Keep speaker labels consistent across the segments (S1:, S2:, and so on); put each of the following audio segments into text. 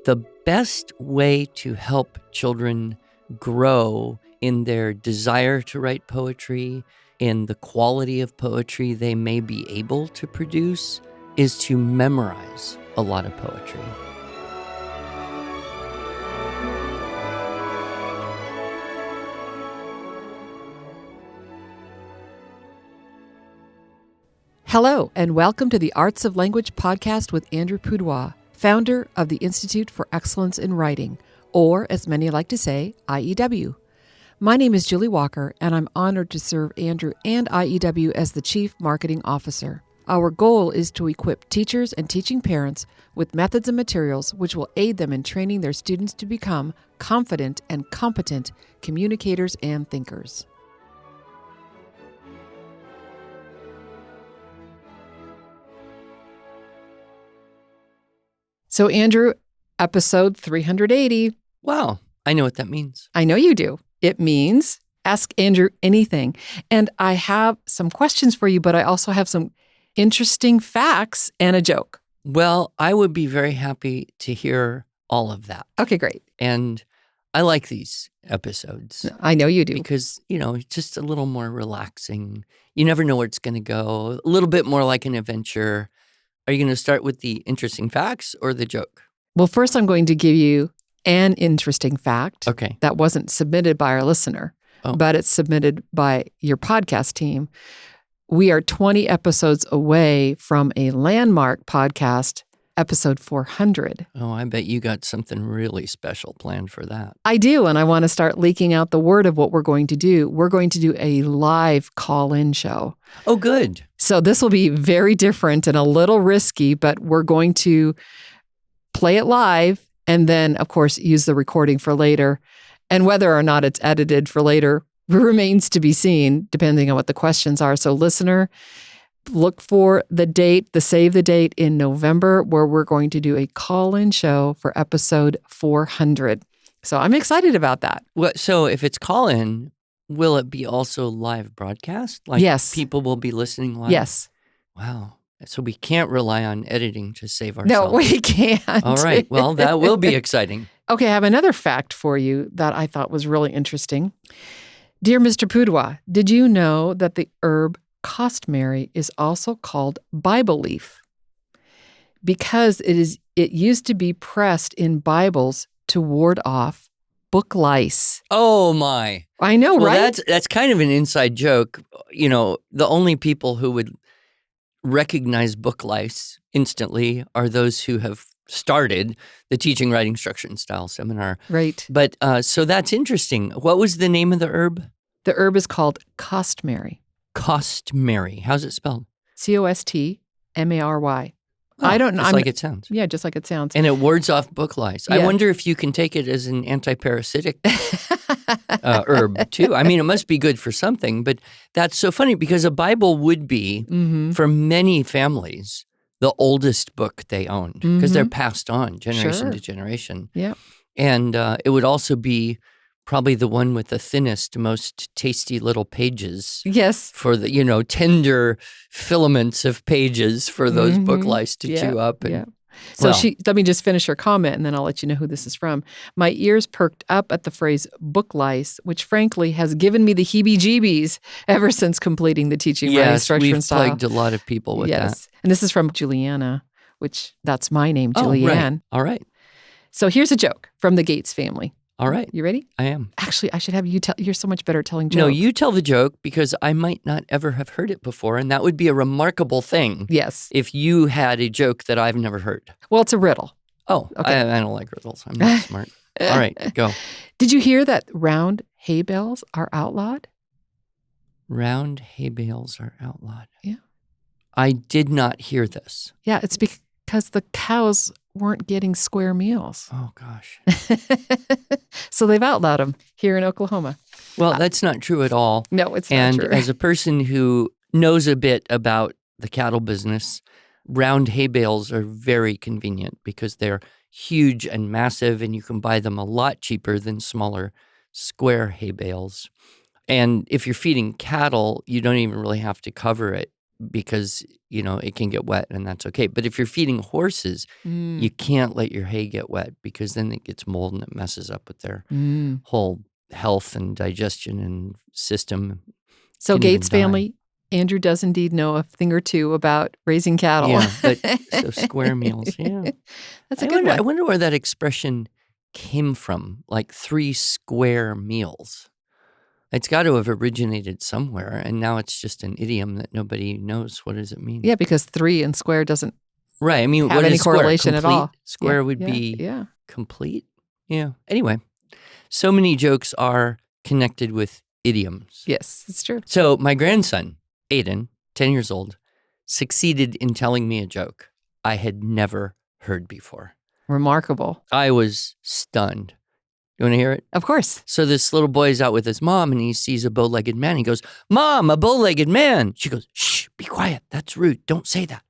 S1: The best way to help children grow in their desire to write poetry, in the quality of poetry they may be able to produce, is to memorize a lot of poetry.
S2: Hello, and welcome to the Arts of Language podcast with Andrew Pudewa, founder of the Institute for Excellence in Writing, or as many like to say, IEW. My name is Julie Walker, and I'm honored to serve Andrew and IEW as the Chief Marketing Officer. Our goal is to equip teachers and teaching parents with methods and materials which will aid them in training their students to become confident and competent communicators and thinkers. So, Andrew, episode 380.
S1: Wow, I know what that means.
S2: I know you do. It means ask Andrew anything. And I have some questions for you, but I also have some interesting facts and a joke.
S1: Well, I would be very happy to hear all of that.
S2: Okay, great.
S1: And I like these episodes.
S2: I know you do.
S1: Because, it's just a little more relaxing. You never know where it's going to go. A little bit more like an adventure. Are you going to start with the interesting facts or the joke?
S2: Well, first I'm going to give you an interesting fact.
S1: Okay.
S2: That wasn't submitted by our listener, but it's submitted by your podcast team. We are 20 episodes away from a landmark podcast, episode 400.
S1: Oh, I bet you got something really special planned for that.
S2: I do, and I want to start leaking out the word of what we're going to do. We're going to do a live call-in show.
S1: Oh, good.
S2: So this will be very different and a little risky, but we're going to play it live and then, of course, use the recording for later. And whether or not it's edited for later remains to be seen, depending on what the questions are. So listener, look for the date, the save the date in November, where we're going to do a call-in show for episode 400. So I'm excited about that.
S1: Well, so if it's call-in, will it be also live broadcast? Like
S2: Yes.
S1: People will be listening live?
S2: Yes.
S1: Wow. So we can't rely on editing to save ourselves.
S2: No, we can't.
S1: All right. Well, that will be exciting.
S2: Okay, I have another fact for you that I thought was really interesting. Dear Mr. Pudewa, did you know that the herb costmary is also called Bible leaf? Because it used to be pressed in Bibles to ward off book lice.
S1: Oh, my.
S2: I know,
S1: well,
S2: right?
S1: That's kind of an inside joke. The only people who would recognize book lice instantly are those who have started the Teaching, Writing, Structure, and Style seminar.
S2: Right.
S1: But so that's interesting. What was the name of the herb?
S2: The herb is called costmary.
S1: Costmary. How's it spelled?
S2: Costmary.
S1: Oh,
S2: I don't know.
S1: Just like it sounds.
S2: Yeah, just like it sounds.
S1: And it wards off book lice.
S2: Yeah.
S1: I wonder if you can take it as an anti-parasitic herb, too. I mean, it must be good for something, but that's so funny because a Bible would be, for many families, the oldest book they owned because they're passed on generation to generation.
S2: Yeah.
S1: And it would also be probably the one with the thinnest, most tasty little pages.
S2: Yes.
S1: For the, tender filaments of pages for those book lice to chew up. And,
S2: So let me just finish her comment and then I'll let you know who this is from. My ears perked up at the phrase book lice, which frankly has given me the heebie-jeebies ever since completing the Teaching, Writing, Structure, and Style.
S1: Yes, we've plagued a lot of people with that.
S2: And this is from Juliana, which that's my name, Julianne.
S1: All right.
S2: So here's a joke from the Gates family.
S1: All right.
S2: You ready?
S1: I am.
S2: Actually, I should have you tell. You're so much better at telling jokes.
S1: No, you tell the joke because I might not ever have heard it before, and that would be a remarkable thing.
S2: Yes.
S1: If you had a joke that I've never heard.
S2: Well, it's a riddle.
S1: Oh,
S2: okay.
S1: I don't like riddles. I'm not smart. All right, go.
S2: Did you hear that round hay bales are outlawed?
S1: Round hay bales are outlawed.
S2: Yeah.
S1: I did not hear this.
S2: Yeah, it's because the cows weren't getting square meals.
S1: Oh, gosh.
S2: So they've outlawed them here in Oklahoma.
S1: Well, that's not true at all.
S2: No, it's not
S1: and
S2: true.
S1: And as a person who knows a bit about the cattle business, round hay bales are very convenient because they're huge and massive, and you can buy them a lot cheaper than smaller square hay bales. And if you're feeding cattle, you don't even really have to cover it because, it can get wet and that's okay. But if you're feeding horses, you can't let your hay get wet because then it gets mold and it messes up with their whole health and digestion and system.
S2: So Gates family, Andrew does indeed know a thing or two about raising cattle.
S1: Yeah, so square meals, yeah.
S2: That's a good one.
S1: I wonder where that expression came from, like 3 square meals. It's got to have originated somewhere, and now it's just an idiom that nobody knows. What does it mean?
S2: Yeah, because 3 and square doesn't
S1: right. I mean,
S2: have
S1: what
S2: any
S1: is square?
S2: correlation
S1: Complete?
S2: at all.
S1: Square would be complete. Yeah. Anyway, so many jokes are connected with idioms.
S2: Yes, it's true.
S1: So my grandson, Aiden, 10 years old, succeeded in telling me a joke I had never heard before.
S2: Remarkable.
S1: I was stunned. You want to hear it?
S2: Of course.
S1: So this little boy is out with his mom and he sees a bow-legged man. He goes, "Mom, a bow-legged man." She goes, "Shh, be quiet. That's rude. Don't say that."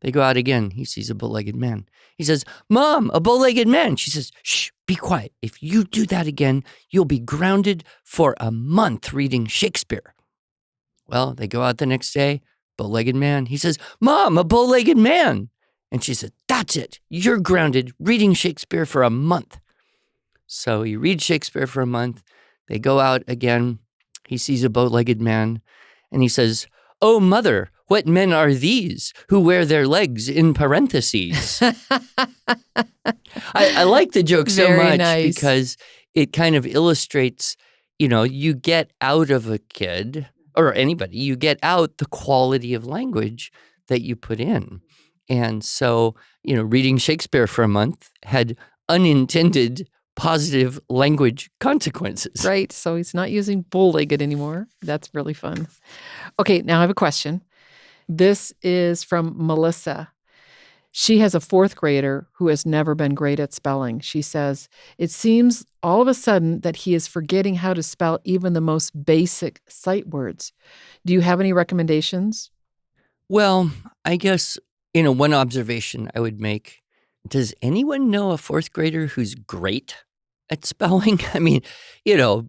S1: They go out again. He sees a bow-legged man. He says, "Mom, a bow-legged man." She says, "Shh, be quiet. If you do that again, you'll be grounded for a month reading Shakespeare." Well, they go out the next day, bow-legged man. He says, "Mom, a bow-legged man." And she said, "That's it. You're grounded reading Shakespeare for a month." So he reads Shakespeare for a month. They go out again. He sees a bow-legged man and he says, "Oh, mother, what men are these who wear their legs in parentheses?" I like the joke so
S2: Very
S1: much
S2: nice.
S1: because it kind of illustrates, you get out of a kid or anybody, you get out the quality of language that you put in. And so, reading Shakespeare for a month had unintended positive language consequences.
S2: Right. So he's not using bow-legged anymore. That's really fun. Okay, now I have a question. This is from Melissa. She has a 4th grader who has never been great at spelling. She says, "It seems all of a sudden that he is forgetting how to spell even the most basic sight words. Do you have any recommendations?"
S1: Well, I guess, one observation I would make, does anyone know a 4th grader who's great at spelling? I mean,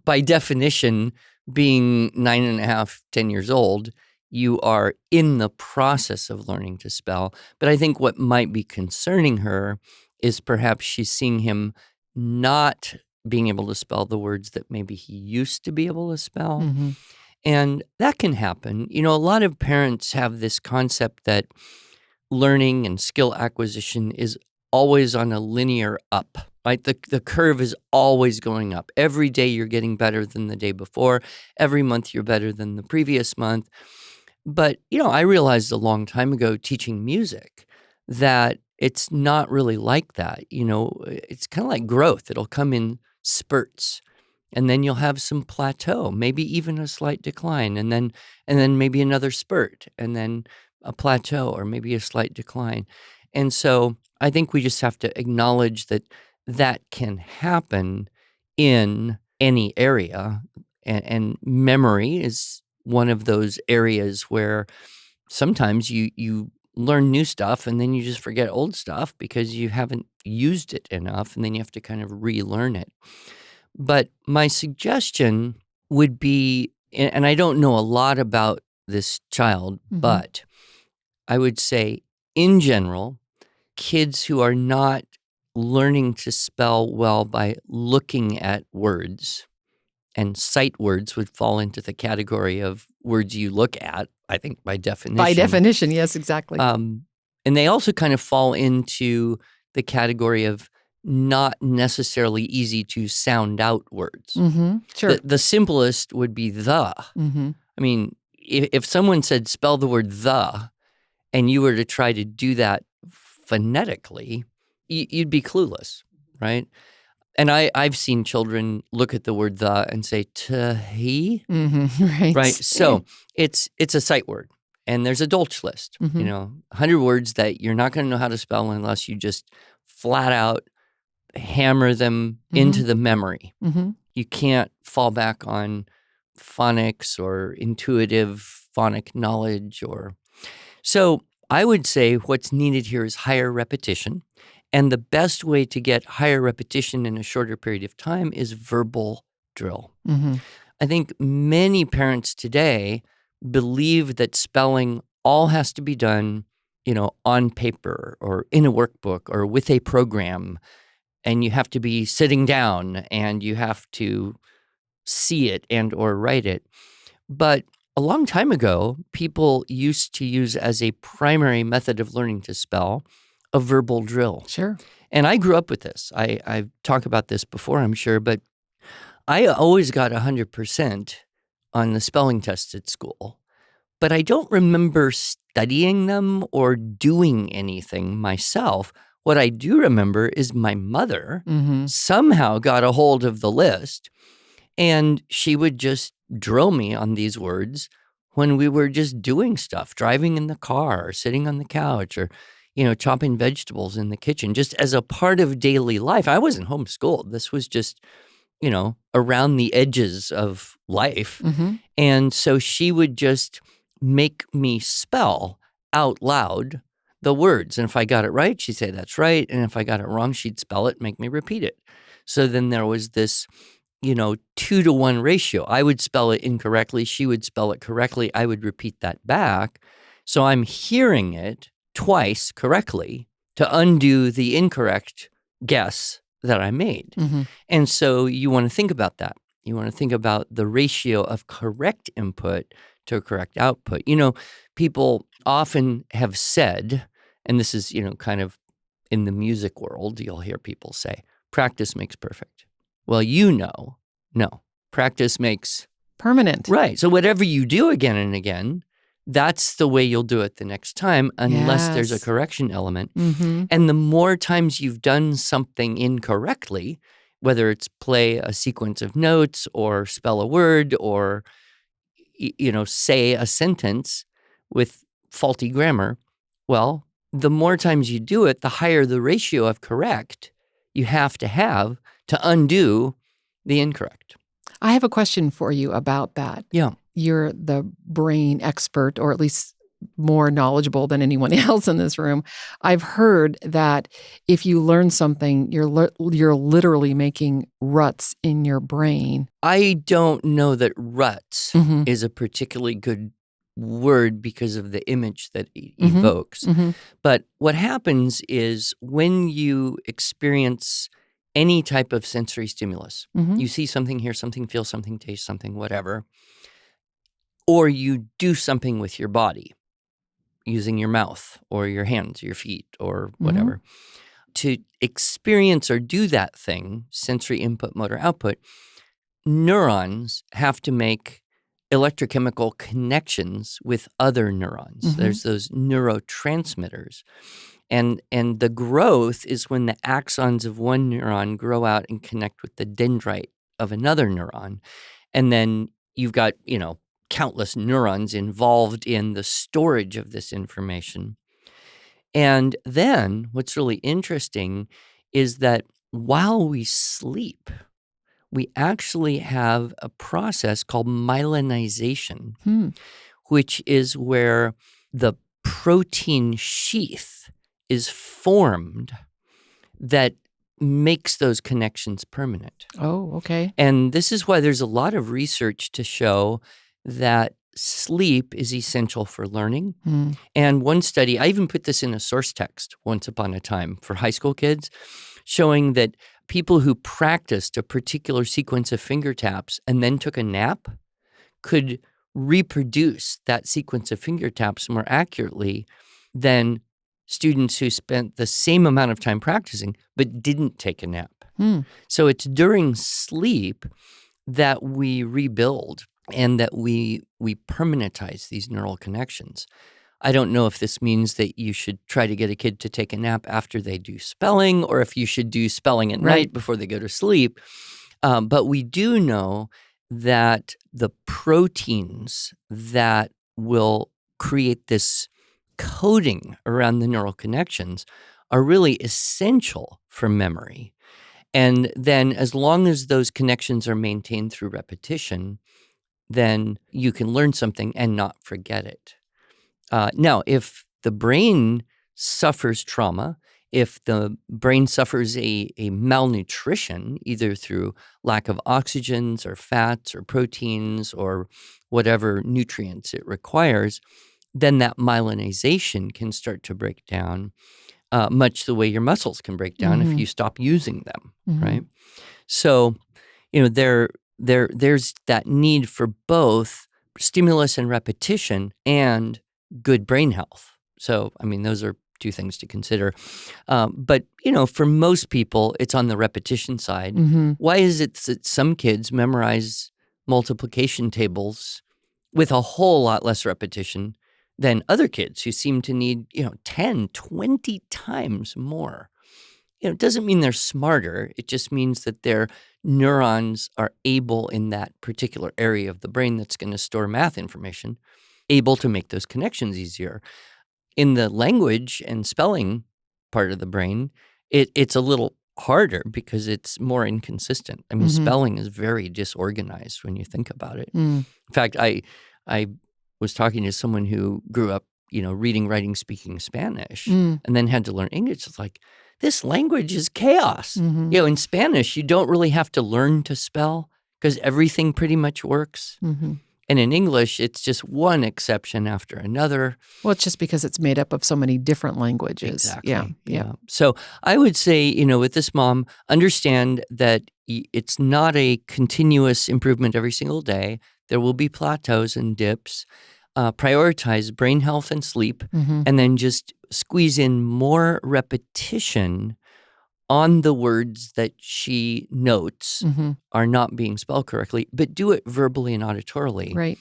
S1: by definition, being 9.5, 10 years old, you are in the process of learning to spell. But I think what might be concerning her is perhaps she's seeing him not being able to spell the words that maybe he used to be able to spell.
S2: Mm-hmm.
S1: And that can happen. A lot of parents have this concept that learning and skill acquisition is always on a linear up, right? The curve is always going up. Every day you're getting better than the day before. Every month you're better than the previous month. But, I realized a long time ago teaching music that it's not really like that. It's kind of like growth. It'll come in spurts. And then you'll have some plateau, maybe even a slight decline, and then maybe another spurt, and then a plateau or maybe a slight decline. And so I think we just have to acknowledge that can happen in any area. And memory is one of those areas where sometimes you learn new stuff and then you just forget old stuff because you haven't used it enough, and then you have to kind of relearn it. But my suggestion would be, and I don't know a lot about this child, but I would say in general, kids who are not learning to spell well by looking at words, and sight words would fall into the category of words you look at, I think, by definition.
S2: By definition, yes, exactly.
S1: And they also kind of fall into the category of not necessarily easy to sound out words.
S2: Mm-hmm. Sure.
S1: The simplest would be the.
S2: Mm-hmm.
S1: I mean, if someone said spell the word the, and you were to try to do that phonetically, you'd be clueless, right? And I've seen children look at the word the and say he, right? So it's a sight word, and there's a Dolch list, 100 words that you're not going to know how to spell unless you just flat out hammer them into the memory. You can't fall back on phonics or intuitive phonic knowledge so I would say what's needed here is higher repetition. And the best way to get higher repetition in a shorter period of time is verbal drill. I think many parents today believe that spelling all has to be done, on paper or in a workbook or with a program, and you have to be sitting down and you have to see it and or write it. But a long time ago, people used to use as a primary method of learning to spell a verbal drill.
S2: Sure.
S1: And I grew up with this. I've talked about this before, I'm sure, but I always got 100% on the spelling test at school. But I don't remember studying them or doing anything myself. What I do remember is my mother somehow got a hold of the list, and she would just drill me on these words when we were just doing stuff, driving in the car, or sitting on the couch, or, chopping vegetables in the kitchen, just as a part of daily life. I wasn't homeschooled. This was just, around the edges of life. And so she would just make me spell out loud the words. And if I got it right, she'd say, that's right. And if I got it wrong, she'd spell it, make me repeat it. So then there was this, 2-to-1 ratio. I would spell it incorrectly. She would spell it correctly. I would repeat that back. So I'm hearing it twice correctly to undo the incorrect guess that I made. And so you want to think about that. You want to think about the ratio of correct input to correct output. People often have said, and this is, kind of in the music world, you'll hear people say, practice makes perfect. Well, no, practice makes
S2: permanent.
S1: Right. So whatever you do again and again, that's the way you'll do it the next time, unless there's a correction element. And the more times you've done something incorrectly, whether it's play a sequence of notes or spell a word or, say a sentence with faulty grammar, well, the more times you do it, the higher the ratio of correct you have to undo the incorrect.
S2: I have a question for you about that.
S1: Yeah.
S2: You're the brain expert, or at least more knowledgeable than anyone else in this room. I've heard that if you learn something, you're literally making ruts in your brain.
S1: I don't know that ruts is a particularly good word because of the image that it evokes. But what happens is when you experience any type of sensory stimulus, you see something, hear something, feel something, taste something, whatever, or you do something with your body, using your mouth or your hands, your feet, or whatever, to experience or do that thing, sensory input, motor output, neurons have to make electrochemical connections with other neurons. There's those neurotransmitters. And the growth is when the axons of one neuron grow out and connect with the dendrite of another neuron. And then you've got, countless neurons involved in the storage of this information. And then what's really interesting is that while we sleep, we actually have a process called myelinization, which is where the protein sheath is formed that makes those connections permanent.
S2: Oh, okay.
S1: And this is why there's a lot of research to show that sleep is essential for learning. And one study, I even put this in a source text once upon a time for high school kids, showing that people who practiced a particular sequence of finger taps and then took a nap could reproduce that sequence of finger taps more accurately than students who spent the same amount of time practicing but didn't take a nap. So it's during sleep that we rebuild and that we permanentize these neural connections. I don't know if this means that you should try to get a kid to take a nap after they do spelling, or if you should do spelling at night before they go to sleep. But we do know that the proteins that will create this coding around the neural connections are really essential for memory. And then as long as those connections are maintained through repetition, then you can learn something and not forget it. Now, if the brain suffers trauma, if the brain suffers a malnutrition, either through lack of oxygens or fats or proteins or whatever nutrients it requires, then that myelinization can start to break down, much the way your muscles can break down if you stop using them, right? So, there's that need for both stimulus and repetition and good brain health. So, those are two things to consider. But, for most people, it's on the repetition side. Why is it that some kids memorize multiplication tables with a whole lot less repetition than other kids who seem to need, 10, 20 times more? It doesn't mean they're smarter. It just means that their neurons are able in that particular area of the brain that's going to store math information, able to make those connections easier. In the language and spelling part of the brain, it's a little harder because it's more inconsistent. Spelling is very disorganized when you think about it. In fact, I was talking to someone who grew up, reading, writing, speaking Spanish, and then had to learn English. It's like, this language is chaos. In Spanish, you don't really have to learn to spell because everything pretty much works. And in English, it's just one exception after another.
S2: Well, it's just because it's made up of so many different languages.
S1: Exactly. Yeah. So I would say, with this mom, understand that it's not a continuous improvement every single day. There will be plateaus and dips. Prioritize brain health and sleep, and then just squeeze in more repetition on the words that she notes are not being spelled correctly, but do it verbally and auditorily.
S2: Right.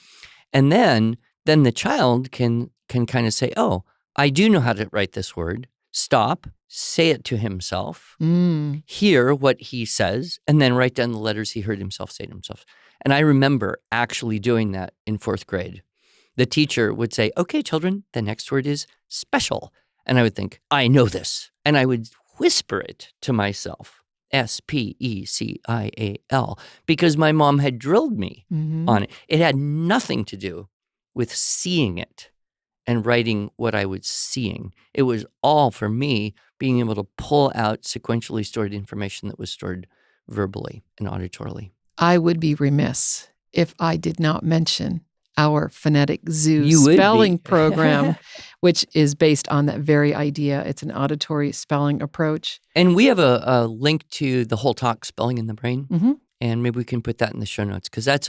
S1: And then the child can kind of say, oh, I do know how to write this word. Stop, say it to himself, hear what he says, and then write down the letters he heard himself say to himself. And I remember actually doing that in 4th grade. The teacher would say, okay, children, the next word is special. And I would think, I know this. And I would whisper it to myself, SPECIAL, because my mom had drilled me on it. It had nothing to do with seeing it and writing what I was seeing. It was all for me being able to pull out sequentially stored information that was stored verbally and auditorily.
S2: I would be remiss if I did not mention our Phonetic Zoo
S1: You
S2: spelling program, which is based on that very idea. It's an auditory spelling approach.
S1: And we have a link to the whole talk, Spelling in the Brain, and maybe we can put that in the show notes because that's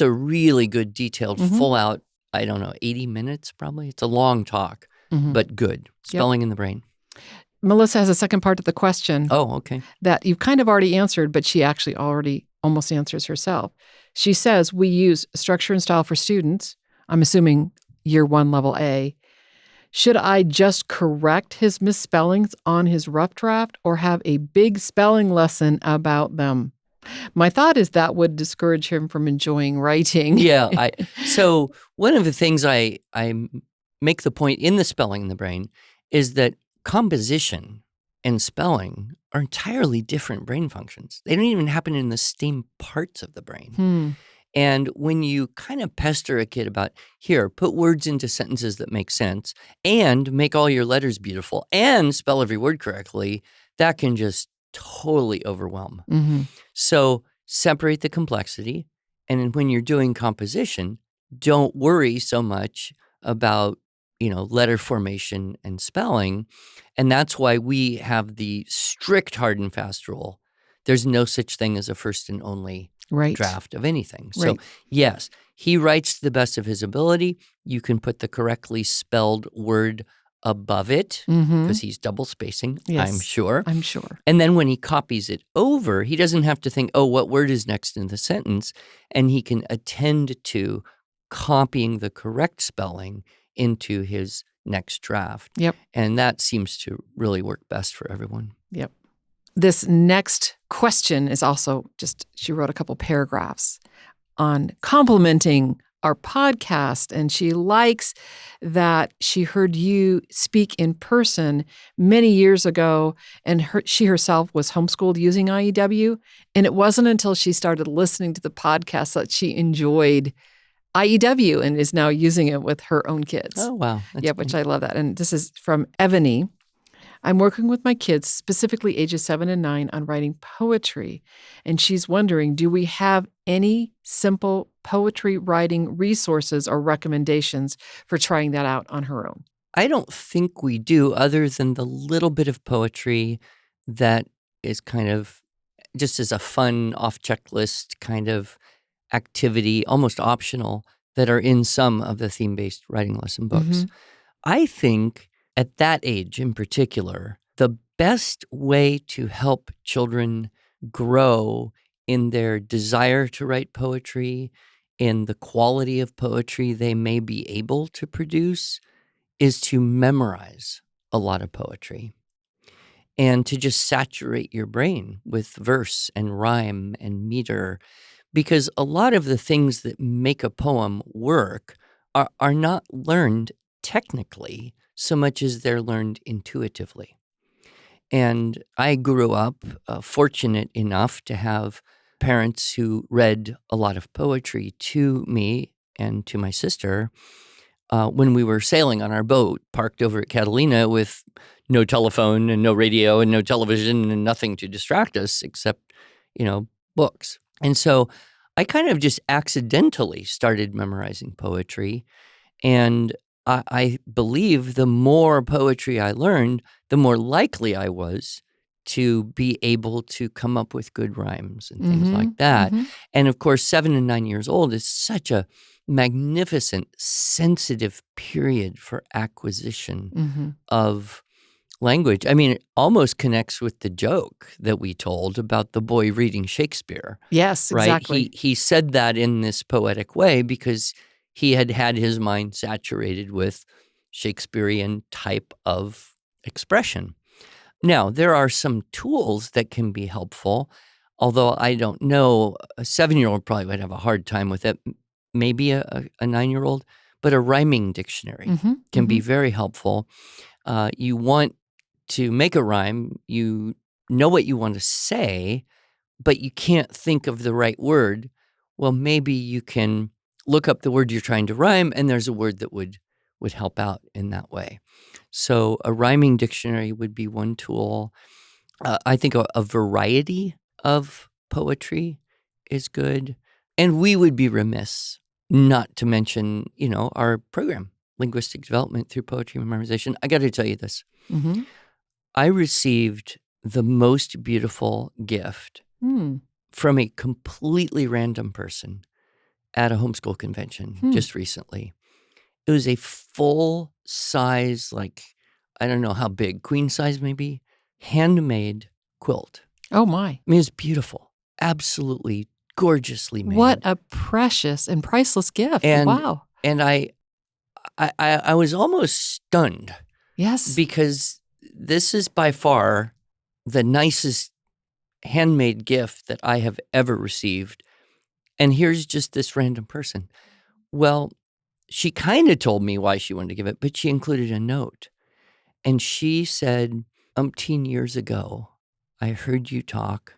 S1: a really good, detailed, full out, 80 minutes probably. It's a long talk, but good. Spelling in the Brain.
S2: Melissa has a second part of the question.
S1: Oh, okay.
S2: That you've kind of already answered, but she actually already almost answers herself. She says, we use structure and style for students. I'm assuming year 1, level A. Should I just correct his misspellings on his rough draft or have a big spelling lesson about them? My thought is that would discourage him from enjoying writing.
S1: Yeah. So one of the things I make the point in the Spelling in the Brain is that composition and spelling are entirely different brain functions. They don't even happen in the same parts of the brain. And when you kind of pester a kid about, here, put words into sentences that make sense and make all your letters beautiful and spell every word correctly, that can just totally overwhelm. So separate the complexity. And when you're doing composition, don't worry so much about letter formation and spelling. And that's why we have the strict hard and fast rule. There's no such thing as a first and only draft of anything. So yes, he writes to the best of his ability. You can put the correctly spelled word above it because he's double spacing, I'm sure. And then when he copies it over, he doesn't have to think, oh, what word is next in the sentence? And he can attend to copying the correct spelling into his next draft. And that seems to really work best for everyone.
S2: This next question is also she wrote a couple paragraphs on complimenting our podcast, and she likes that she heard you speak in person many years ago, and she herself was homeschooled using IEW, and it wasn't until she started listening to the podcast that she enjoyed IEW and is now using it with her own kids.
S1: Oh, wow.
S2: Which I love that. And this is from Ebony. I'm working with my kids, specifically ages 7 and 9, on writing poetry. And she's wondering, do we have any simple poetry writing resources or recommendations for trying that out on her own?
S1: I don't think we do, other than the little bit of poetry that is kind of just as a fun off checklist kind of activity, almost optional, that are in some of the theme-based writing lesson books. I think at that age in particular, the best way to help children grow in their desire to write poetry, in the quality of poetry they may be able to produce, is to memorize a lot of poetry and to just saturate your brain with verse and rhyme and meter, because a lot of the things that make a poem work are not learned technically so much as they're learned intuitively. And I grew up fortunate enough to have parents who read a lot of poetry to me and to my sister when we were sailing on our boat, parked over at Catalina with no telephone and no radio and no television and nothing to distract us except, books. And so I kind of just accidentally started memorizing poetry. And I believe the more poetry I learned, the more likely I was to be able to come up with good rhymes and things like that. And of course, 7 and 9 years old is such a magnificent, sensitive period for acquisition of language. I mean, it almost connects with the joke that we told about the boy reading Shakespeare.
S2: Yes,
S1: right?
S2: exactly.
S1: He said that in this poetic way because he had his mind saturated with Shakespearean type of expression. Now, there are some tools that can be helpful, although I don't know, a 7-year-old probably would have a hard time with it, maybe a 9-year-old, but a rhyming dictionary can be very helpful. You want to make a rhyme, you know what you want to say, but you can't think of the right word. Well, maybe you can look up the word you're trying to rhyme, and there's a word that would help out in that way. So a rhyming dictionary would be one tool. I think a variety of poetry is good. And we would be remiss not to mention, our program, Linguistic Development Through Poetry Memorization. I got to tell you this. I received the most beautiful gift from a completely random person at a homeschool convention just recently. It was a full size, I don't know how big, queen size maybe, handmade quilt.
S2: Oh, my.
S1: I mean, it's beautiful, absolutely gorgeously made.
S2: What a precious and priceless gift.
S1: And,
S2: wow.
S1: And I was almost stunned.
S2: Yes.
S1: Because this is by far the nicest handmade gift that I have ever received. And here's just this random person. Well, she kind of told me why she wanted to give it, but she included a note. And she said, umpteen years ago, I heard you talk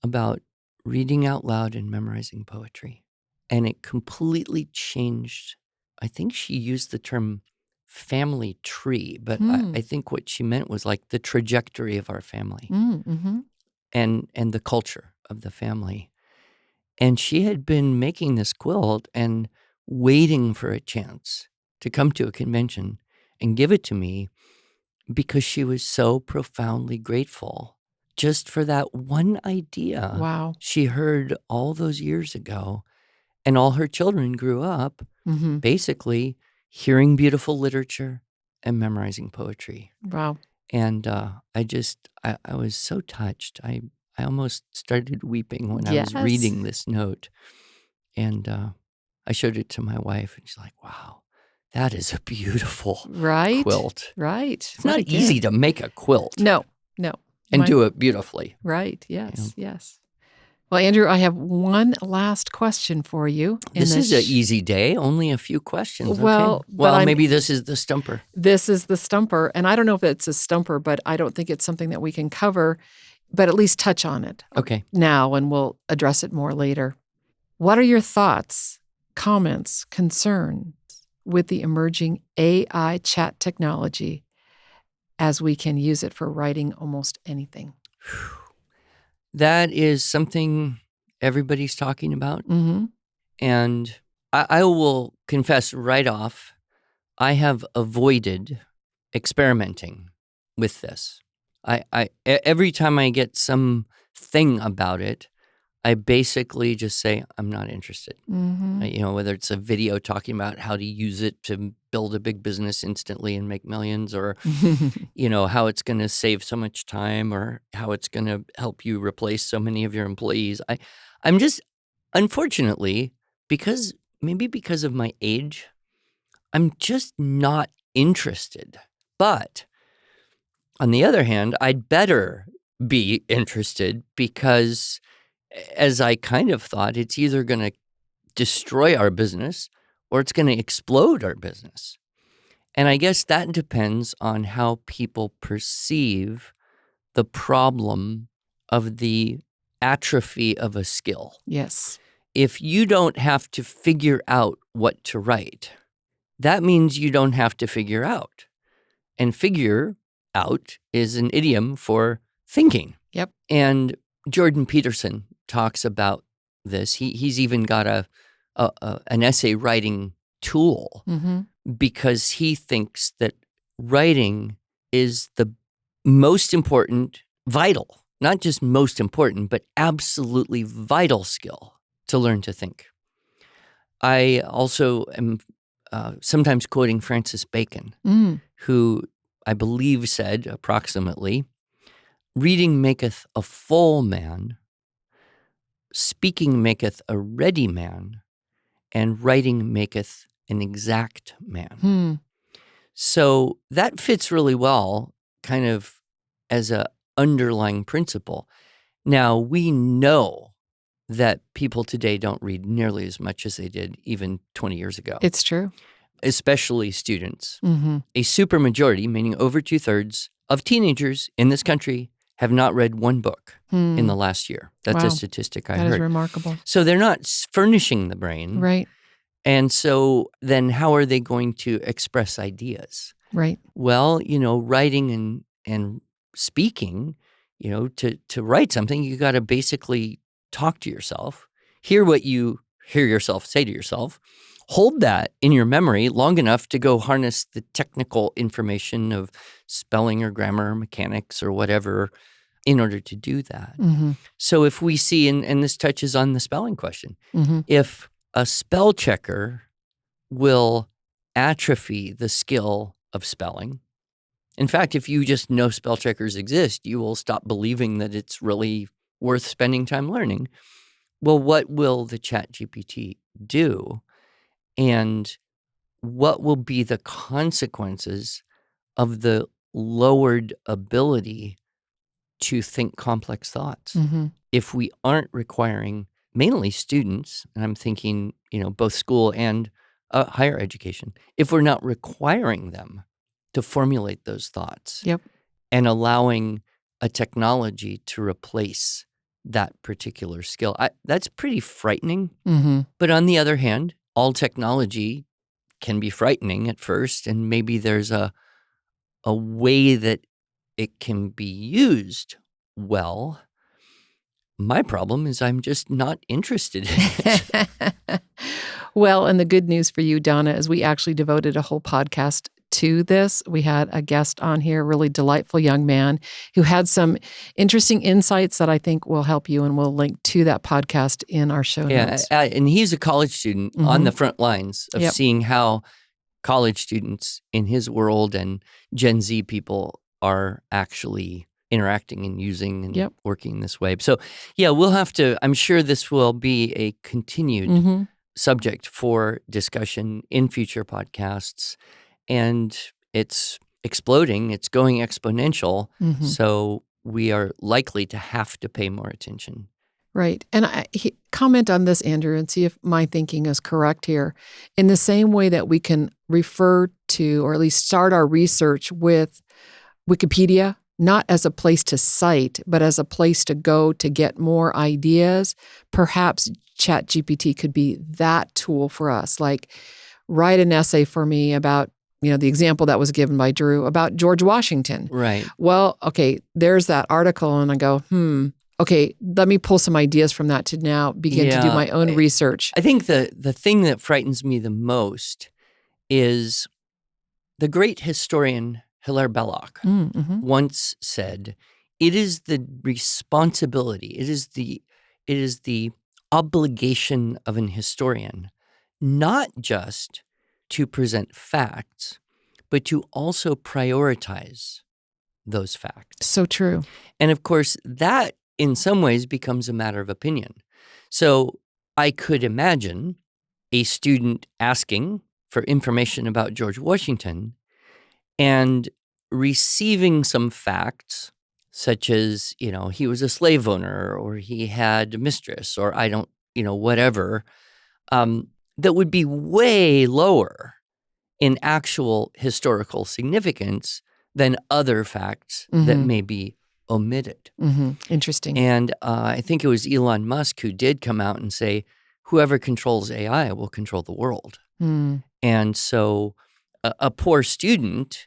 S1: about reading out loud and memorizing poetry. And it completely changed. I think she used the term family tree, but I think what she meant was like the trajectory of our family and the culture of the family. And she had been making this quilt and waiting for a chance to come to a convention and give it to me because she was so profoundly grateful just for that one idea.
S2: Wow.
S1: She heard all those years ago, and all her children grew up basically hearing beautiful literature and memorizing poetry.
S2: Wow.
S1: And I was so touched. I almost started weeping when I was reading this note. And I showed it to my wife, and she's like, wow, that is a beautiful quilt.
S2: Right.
S1: It's not easy to make a quilt.
S2: No.
S1: And do it beautifully.
S2: Right. Yes. Yes. Well, Andrew, I have one last question for you.
S1: This is an easy day, only a few questions.
S2: Well,
S1: okay. Maybe this is the stumper.
S2: This is the stumper, and I don't know if it's a stumper, but I don't think it's something that we can cover, but at least touch on it now, and we'll address it more later. What are your thoughts, comments, concerns with the emerging AI chat technology as we can use it for writing almost anything.
S1: That is something everybody's talking about.
S2: Mm-hmm.
S1: And I will confess right off, I have avoided experimenting with this. Every time I get some thing about it, I basically just say, I'm not interested.
S2: Mm-hmm.
S1: Whether it's a video talking about how to use it to build a big business instantly and make millions, or, how it's going to save so much time, or how it's going to help you replace so many of your employees. I'm just, unfortunately, because of my age, I'm just not interested. But on the other hand, I'd better be interested, because as I kind of thought, it's either going to destroy our business or it's going to explode our business. And I guess that depends on how people perceive the problem of the atrophy of a skill.
S2: Yes.
S1: If you don't have to figure out what to write, that means you don't have to figure out. And figure out is an idiom for thinking.
S2: Yep.
S1: And Jordan Peterson talks about this. He's even got an essay writing tool, because he thinks that writing is the most important, vital, not just most important, but absolutely vital skill to learn to think. I also am sometimes quoting Francis Bacon, who I believe said approximately, reading maketh a full man, speaking maketh a ready man, and writing maketh an exact man. So that fits really well kind of as a underlying principle. Now, we know that people today don't read nearly as much as they did even 20 years ago.
S2: It's true.
S1: Especially students. A supermajority, meaning over 2/3 of teenagers in this country, have not read one book in the last year. That's
S2: Wow.
S1: a statistic I
S2: That
S1: heard.
S2: is remarkable.
S1: So they're not furnishing the brain.
S2: Right.
S1: And so then how are they going to express ideas?
S2: Right.
S1: Well, writing and speaking, to write something, you got to basically talk to yourself, hear what you hear yourself say to yourself, hold that in your memory long enough to go harness the technical information of spelling or grammar or mechanics or whatever in order to do that. So if we see, and this touches on the spelling question, if a spell checker will atrophy the skill of spelling. In fact, if you just know spell checkers exist, you will stop believing that it's really worth spending time learning. Well, what will the ChatGPT do? And what will be the consequences of the lowered ability to think complex thoughts? If we aren't requiring mainly students, and I'm thinking, both school and higher education, if we're not requiring them to formulate those thoughts and allowing a technology to replace that particular skill, that's pretty frightening. But on the other hand, all technology can be frightening at first, and maybe there's a way that it can be used well. My problem is I'm just not interested in it.
S2: Well, and the good news for you, Donna, is we actually devoted a whole podcast to this. We had a guest on here, a really delightful young man who had some interesting insights that I think will help you, and we'll link to that podcast in our show notes.
S1: And he's a college student on the front lines of seeing how college students in his world and Gen Z people are actually interacting and using and working this way. So, we'll have to, I'm sure this will be a continued subject for discussion in future podcasts. And it's exploding, it's going exponential. So we are likely to have to pay more attention.
S2: Right. And comment on this, Andrew, and see if my thinking is correct here. In the same way that we can refer to, or at least start our research with Wikipedia, not as a place to cite, but as a place to go to get more ideas, perhaps ChatGPT could be that tool for us. Like, write an essay for me about the example that was given by Drew about George Washington.
S1: Right.
S2: Well, okay, there's that article, and I go, okay, let me pull some ideas from that to now begin to do my own research.
S1: I think the thing that frightens me the most is the great historian Hilaire Belloc once said, "It is the responsibility, it is the obligation of an historian not just to present facts, but to also prioritize those facts."
S2: So true.
S1: And of course, that in some ways becomes a matter of opinion. So I could imagine a student asking for information about George Washington and receiving some facts, such as, he was a slave owner, or he had a mistress, or whatever, that would be way lower in actual historical significance than other facts that may be omitted.
S2: Interesting.
S1: And I think it was Elon Musk who did come out and say, whoever controls AI will control the world. And so a poor student,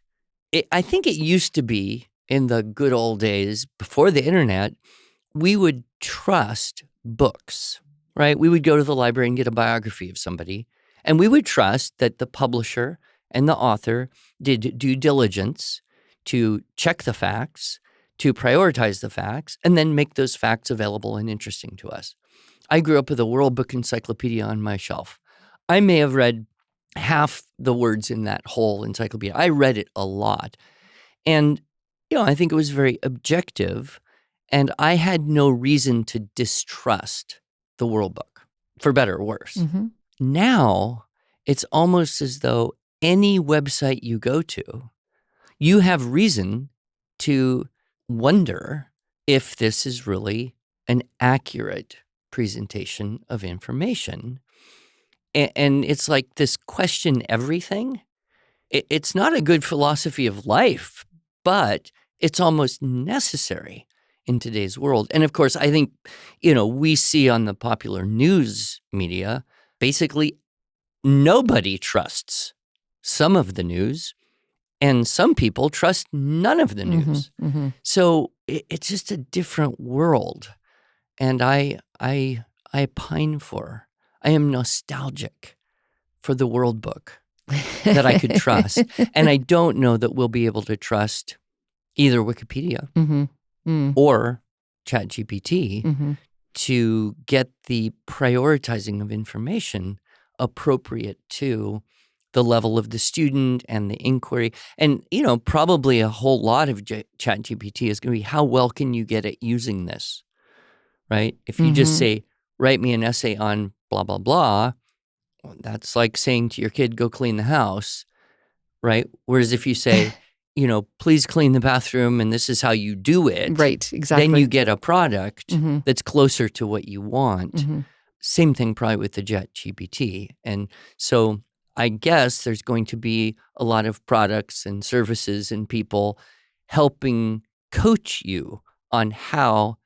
S1: I think it used to be in the good old days before the internet, we would trust books, right? We would go to the library and get a biography of somebody, and we would trust that the publisher and the author did due diligence to check the facts, to prioritize the facts, and then make those facts available and interesting to us. I grew up with a World Book Encyclopedia on my shelf. I may have read half the words in that whole encyclopedia. I read it a lot. And, I think it was very objective, and I had no reason to distrust the World Book, for better or worse. Now, it's almost as though any website you go to, you have reason to wonder if this is really an accurate presentation of information. And it's like this question everything. It's not a good philosophy of life, but it's almost necessary in today's world. And of course, I think, we see on the popular news media, basically nobody trusts some of the news, and some people trust none of the news. So it's just a different world. And I pine for, I am nostalgic for the World Book that I could trust. And I don't know that we'll be able to trust either Wikipedia or ChatGPT to get the prioritizing of information appropriate to the level of the student and the inquiry. And, probably a whole lot of ChatGPT is going to be, how well can you get at using this, right? If you just say, write me an essay on blah, blah, blah, that's like saying to your kid, go clean the house, right? Whereas if you say, please clean the bathroom and this is how you do it.
S2: Right, exactly.
S1: Then you get a product that's closer to what you want. Same thing probably with the ChatGPT. And so I guess there's going to be a lot of products and services and people helping coach you on how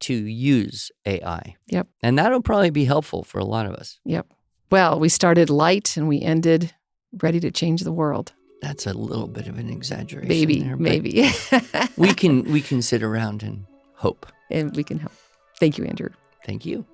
S1: to use AI.
S2: Yep.
S1: And that'll probably be helpful for a lot of us.
S2: Yep. Well, we started light and we ended ready to change the world.
S1: That's a little bit of an exaggeration.
S2: Maybe.
S1: we can sit around and hope.
S2: And we can help. Thank you, Andrew.
S1: Thank you.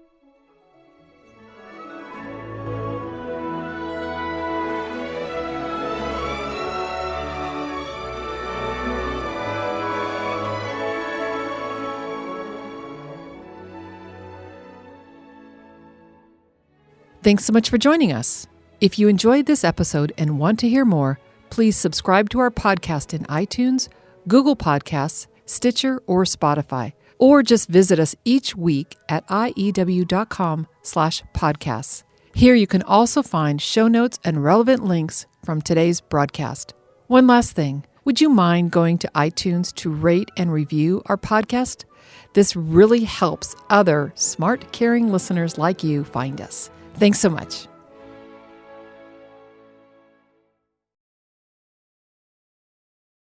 S2: Thanks so much for joining us. If you enjoyed this episode and want to hear more, please subscribe to our podcast in iTunes, Google Podcasts, Stitcher, or Spotify, or just visit us each week at iew.com/podcasts. Here you can also find show notes and relevant links from today's broadcast. One last thing, would you mind going to iTunes to rate and review our podcast? This really helps other smart, caring listeners like you find us. Thanks so much.